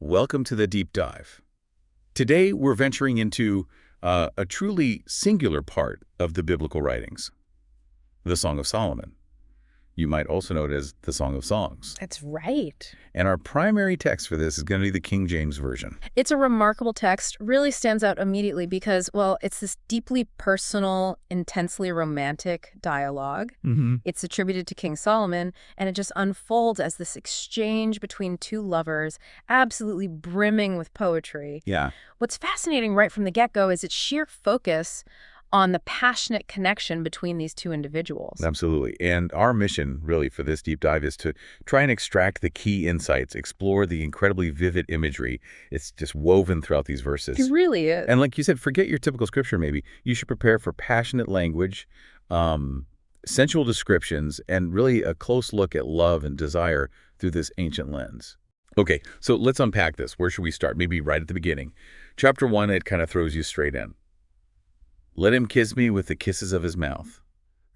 welcome to the deep dive. Today, we're venturing into a truly singular part of the biblical writings, the Song of Solomon. You might also know it as the Song of Songs. That's right. And our primary text for this is going to be the King James Version. It's a remarkable text, really stands out immediately because, well, it's this deeply personal, intensely romantic dialogue. It's attributed to King Solomon, and it just unfolds as this exchange between two lovers, absolutely brimming with poetry. Yeah. What's fascinating right from the get-go is its sheer focus on the passionate connection between these two individuals. Absolutely. And our mission, really, for this deep dive is to try and extract the key insights, explore the incredibly vivid imagery. It's just woven throughout these verses. It really is. And like you said, forget your typical scripture, maybe. You should prepare for passionate language, sensual descriptions, and really a close look at love and desire through this ancient lens. Okay, so let's unpack this. Where should we start? Maybe right at the beginning. Chapter 1, it kind of throws you straight in. Let him kiss me with the kisses of his mouth,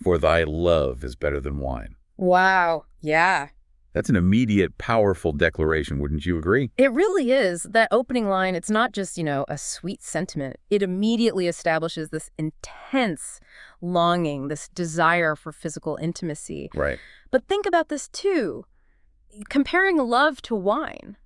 for thy love is better than wine. Wow. Yeah. That's an immediate, powerful declaration, wouldn't you agree? It really is. That opening line, it's not just, a sweet sentiment. It immediately establishes this intense longing, this desire for physical intimacy. Right. But think about this, too. Comparing love to wine.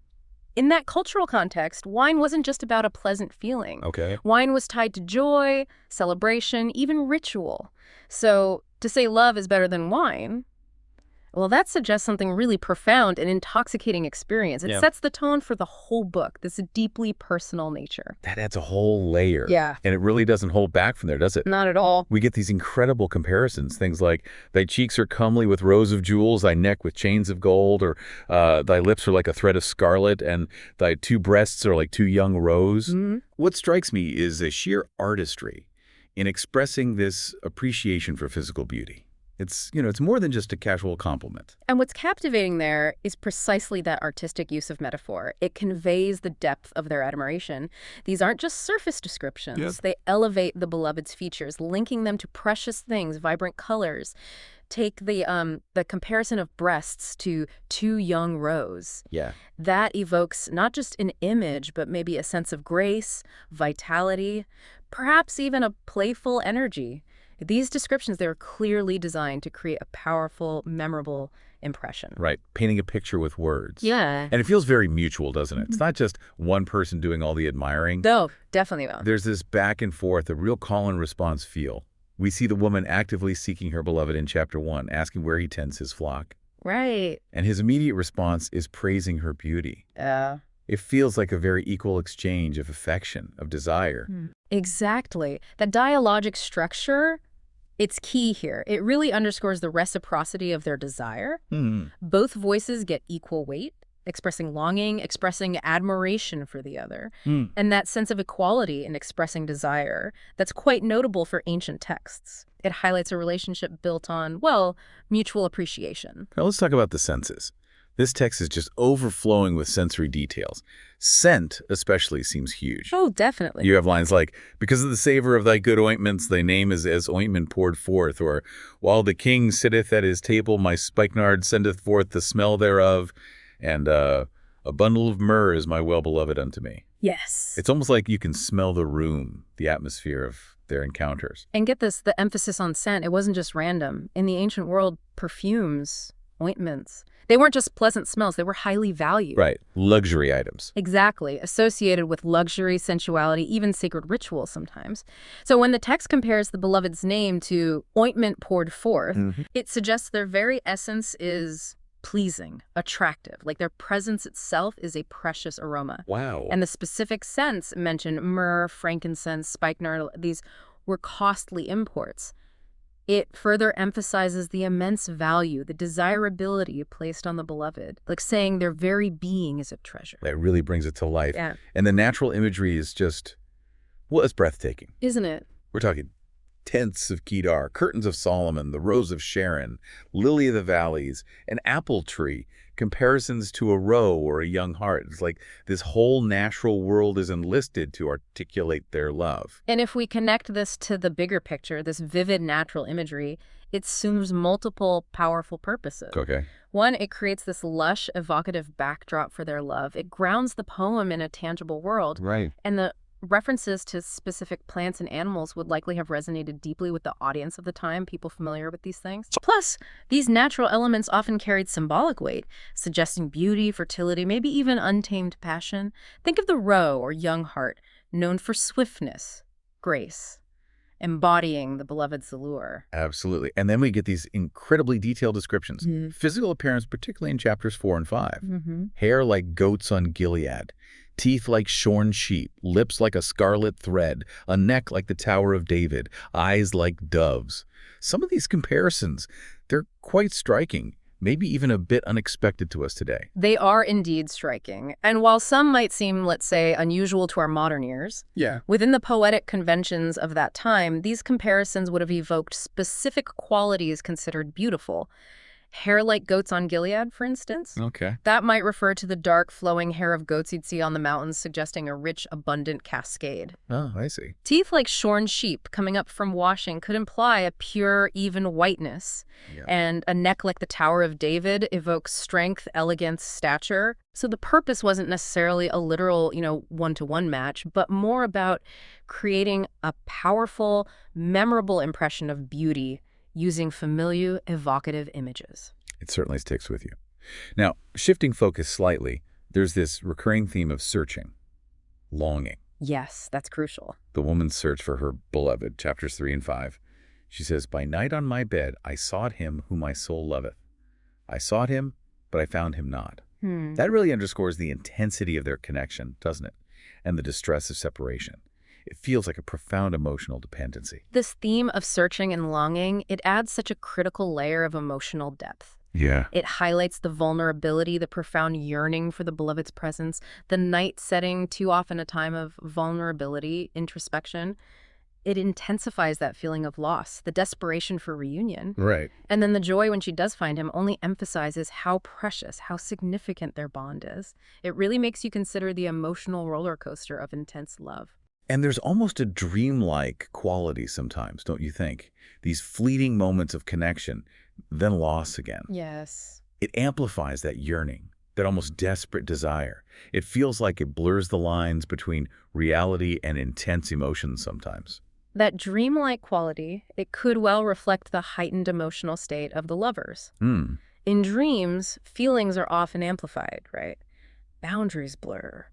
In that cultural context, wine wasn't just about a pleasant feeling. Okay. Wine was tied to joy, celebration, even ritual. So to say love is better than wine, well, that suggests something really profound, an intoxicating experience. It sets the tone for the whole book, this deeply personal nature. That adds a whole layer. Yeah. And it really doesn't hold back from there, does it? Not at all. We get these incredible comparisons, things like, thy cheeks are comely with rows of jewels, thy neck with chains of gold, or thy lips are like a thread of scarlet, and thy two breasts are like two young roes. What strikes me is a sheer artistry in expressing this appreciation for physical beauty. It's more than just a casual compliment. And what's captivating there is precisely that artistic use of metaphor. It conveys the depth of their admiration. These aren't just surface descriptions. Yep. They elevate the beloved's features, linking them to precious things, vibrant colors. Take the comparison of breasts to two young roes. Yeah. That evokes not just an image, but maybe a sense of grace, vitality, perhaps even a playful energy. These descriptions, they're clearly designed to create a powerful, memorable impression. Right. Painting a picture with words. Yeah. And it feels very mutual, doesn't it? It's not just one person doing all the admiring. No, definitely not. There's this back and forth, a real call and response feel. We see the woman actively seeking her beloved in chapter 1, asking where he tends his flock. Right. And his immediate response is praising her beauty. It feels like a very equal exchange of affection, of desire. Exactly. That dialogic structure, it's key here. It really underscores the reciprocity of their desire. Both voices get equal weight, expressing longing, expressing admiration for the other. And that sense of equality in expressing desire, that's quite notable for ancient texts. It highlights a relationship built on, well, mutual appreciation. Now let's talk about the senses. This text is just overflowing with sensory details. Scent especially seems huge. Oh, definitely. You have lines like, because of the savor of thy good ointments, thy name is as ointment poured forth, or while the king sitteth at his table, my spikenard sendeth forth the smell thereof, and a bundle of myrrh is my well-beloved unto me. Yes. It's almost like you can smell the room, the atmosphere of their encounters. And get this, the emphasis on scent, it wasn't just random. In the ancient world, perfumes, ointments, they weren't just pleasant smells, they were highly valued. Right. Luxury items. Exactly. Associated with luxury, sensuality, even sacred rituals sometimes. So when the text compares the beloved's name to ointment poured forth, it suggests their very essence is pleasing, attractive, like their presence itself is a precious aroma. Wow. And the specific scents mentioned, myrrh, frankincense, spikenard, these were costly imports. It further emphasizes the immense value, the desirability placed on the beloved, like saying their very being is a treasure. That really brings it to life. Yeah. And the natural imagery is just, well, it's breathtaking. Isn't it? We're talking tents of Kedar, curtains of Solomon, the rose of Sharon, lily of the valleys, an apple tree, comparisons to a roe or a young hart. It's like this whole natural world is enlisted to articulate their love. And if we connect this to the bigger picture, this vivid natural imagery, it serves multiple powerful purposes. Okay. One, it creates this lush, evocative backdrop for their love. It grounds the poem in a tangible world. Right. And the references to specific plants and animals would likely have resonated deeply with the audience of the time, people familiar with these things. Plus, these natural elements often carried symbolic weight, suggesting beauty, fertility, maybe even untamed passion. Think of the roe or young heart, known for swiftness, grace, embodying the beloved's allure. Absolutely. And then we get these incredibly detailed descriptions. Physical appearance, particularly in chapters 4 and 5. Hair like goats on Gilead. Teeth like shorn sheep, lips like a scarlet thread, a neck like the Tower of David, eyes like doves. Some of these comparisons, they're quite striking, maybe even a bit unexpected to us today. They are indeed striking. And while some might seem, let's say, unusual to our modern ears, within the poetic conventions of that time, these comparisons would have evoked specific qualities considered beautiful. Hair like goats on Gilead, for instance. Okay. That might refer to the dark, flowing hair of goats you'd see on the mountains, suggesting a rich, abundant cascade. Oh, I see. Teeth like shorn sheep coming up from washing could imply a pure, even whiteness. And a neck like the Tower of David evokes strength, elegance, stature. So the purpose wasn't necessarily a literal, one-to-one match, but more about creating a powerful, memorable impression of beauty using familiar, evocative images. It certainly sticks with you. Now, shifting focus slightly, there's this recurring theme of searching, longing. Yes, that's crucial. The woman's search for her beloved, chapters 3 and 5. She says, "By night on my bed I sought him whom my soul loveth. I sought him, but I found him not." That really underscores the intensity of their connection, doesn't it? And the distress of separation. It feels like a profound emotional dependency. This theme of searching and longing, it adds such a critical layer of emotional depth. Yeah. It highlights the vulnerability, the profound yearning for the beloved's presence, the night setting, too often a time of vulnerability, introspection. It intensifies that feeling of loss, the desperation for reunion. Right. And then the joy when she does find him only emphasizes how precious, how significant their bond is. It really makes you consider the emotional roller coaster of intense love. And there's almost a dreamlike quality sometimes, don't you think? These fleeting moments of connection, then loss again. Yes. It amplifies that yearning, that almost desperate desire. It feels like it blurs the lines between reality and intense emotions sometimes. That dreamlike quality, it could well reflect the heightened emotional state of the lovers. In dreams, feelings are often amplified, right? Boundaries blur.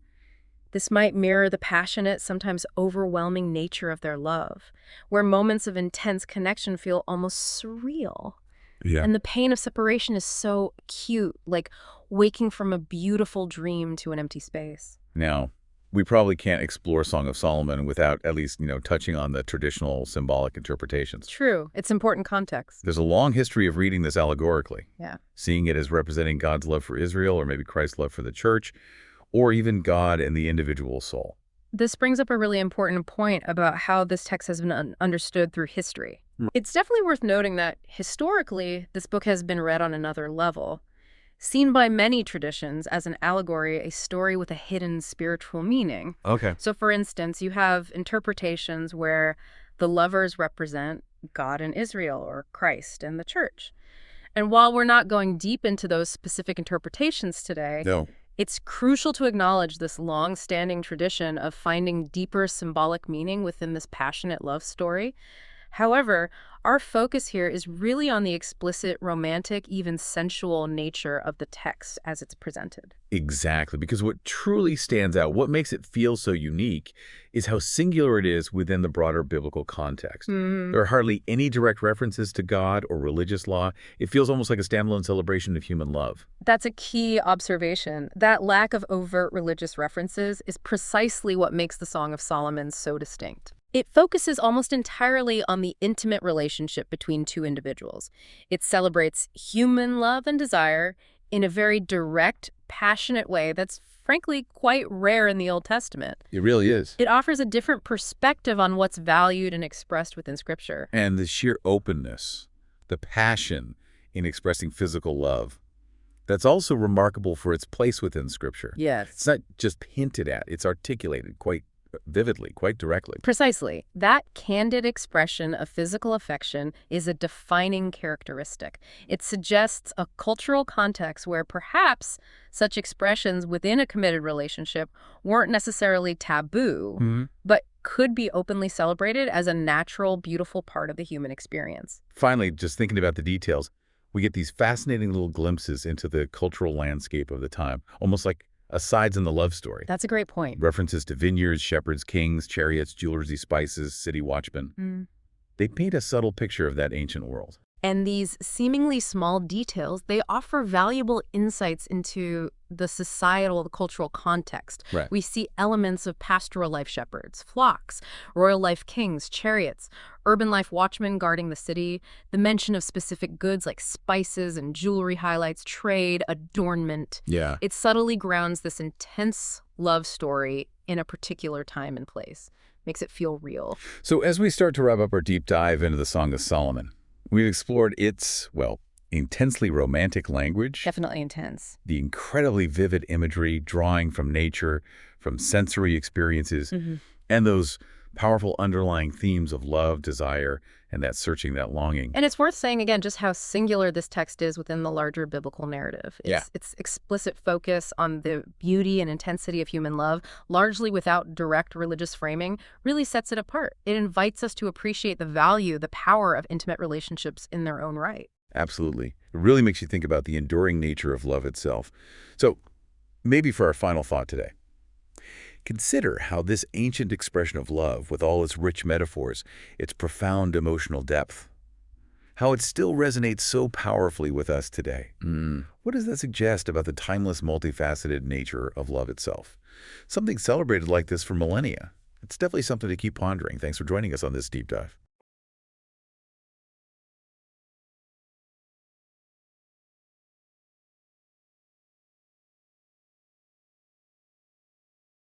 This might mirror the passionate, sometimes overwhelming nature of their love, where moments of intense connection feel almost surreal. Yeah. And the pain of separation is so acute, like waking from a beautiful dream to an empty space. Now, we probably can't explore Song of Solomon without at least, touching on the traditional symbolic interpretations. True. It's important context. There's a long history of reading this allegorically. Yeah. Seeing it as representing God's love for Israel, or maybe Christ's love for the church, or even God and the individual soul. This brings up a really important point about how this text has been understood through history. It's definitely worth noting that historically, this book has been read on another level, seen by many traditions as an allegory, a story with a hidden spiritual meaning. Okay. So for instance, you have interpretations where the lovers represent God and Israel, or Christ and the church. And while we're not going deep into those specific interpretations today, it's crucial to acknowledge this long-standing tradition of finding deeper symbolic meaning within this passionate love story. However, our focus here is really on the explicit, romantic, even sensual nature of the text as it's presented. Exactly, because what truly stands out, what makes it feel so unique, is how singular it is within the broader biblical context. There are hardly any direct references to God or religious law. It feels almost like a standalone celebration of human love. That's a key observation. That lack of overt religious references is precisely what makes the Song of Solomon so distinct. It focuses almost entirely on the intimate relationship between two individuals. It celebrates human love and desire in a very direct, passionate way that's frankly quite rare in the Old Testament. It really is. It offers a different perspective on what's valued and expressed within Scripture. And the sheer openness, the passion in expressing physical love, that's also remarkable for its place within Scripture. Yes. It's not just hinted at, it's articulated quite vividly, quite directly. Precisely. That candid expression of physical affection is a defining characteristic. It suggests a cultural context where perhaps such expressions within a committed relationship weren't necessarily taboo, but could be openly celebrated as a natural, beautiful part of the human experience. Finally, just thinking about the details, we get these fascinating little glimpses into the cultural landscape of the time, almost like asides in the love story. That's a great point. References to vineyards, shepherds, kings, chariots, jewelry, spices, city watchmen. They paint a subtle picture of that ancient world. And these seemingly small details, they offer valuable insights into the societal, the cultural context. Right. We see elements of pastoral life shepherds, flocks, royal life kings, chariots, urban life watchmen guarding the city, the mention of specific goods like spices and jewelry highlights, trade, adornment. Yeah. It subtly grounds this intense love story in a particular time and place. Makes it feel real. So as we start to wrap up our deep dive into the Song of Solomon, we've explored its, well, intensely romantic language. Definitely intense. The incredibly vivid imagery, drawing from nature, from sensory experiences, and those powerful underlying themes of love, desire, and that searching, that longing. And it's worth saying again just how singular this text is within the larger biblical narrative. Its explicit focus on the beauty and intensity of human love, largely without direct religious framing, really sets it apart. It invites us to appreciate the value, the power of intimate relationships in their own right. Absolutely. It really makes you think about the enduring nature of love itself. So maybe for our final thought today, consider how this ancient expression of love, with all its rich metaphors, its profound emotional depth, how it still resonates so powerfully with us today. What does that suggest about the timeless, multifaceted nature of love itself? Something celebrated like this for millennia. It's definitely something to keep pondering. Thanks for joining us on this deep dive.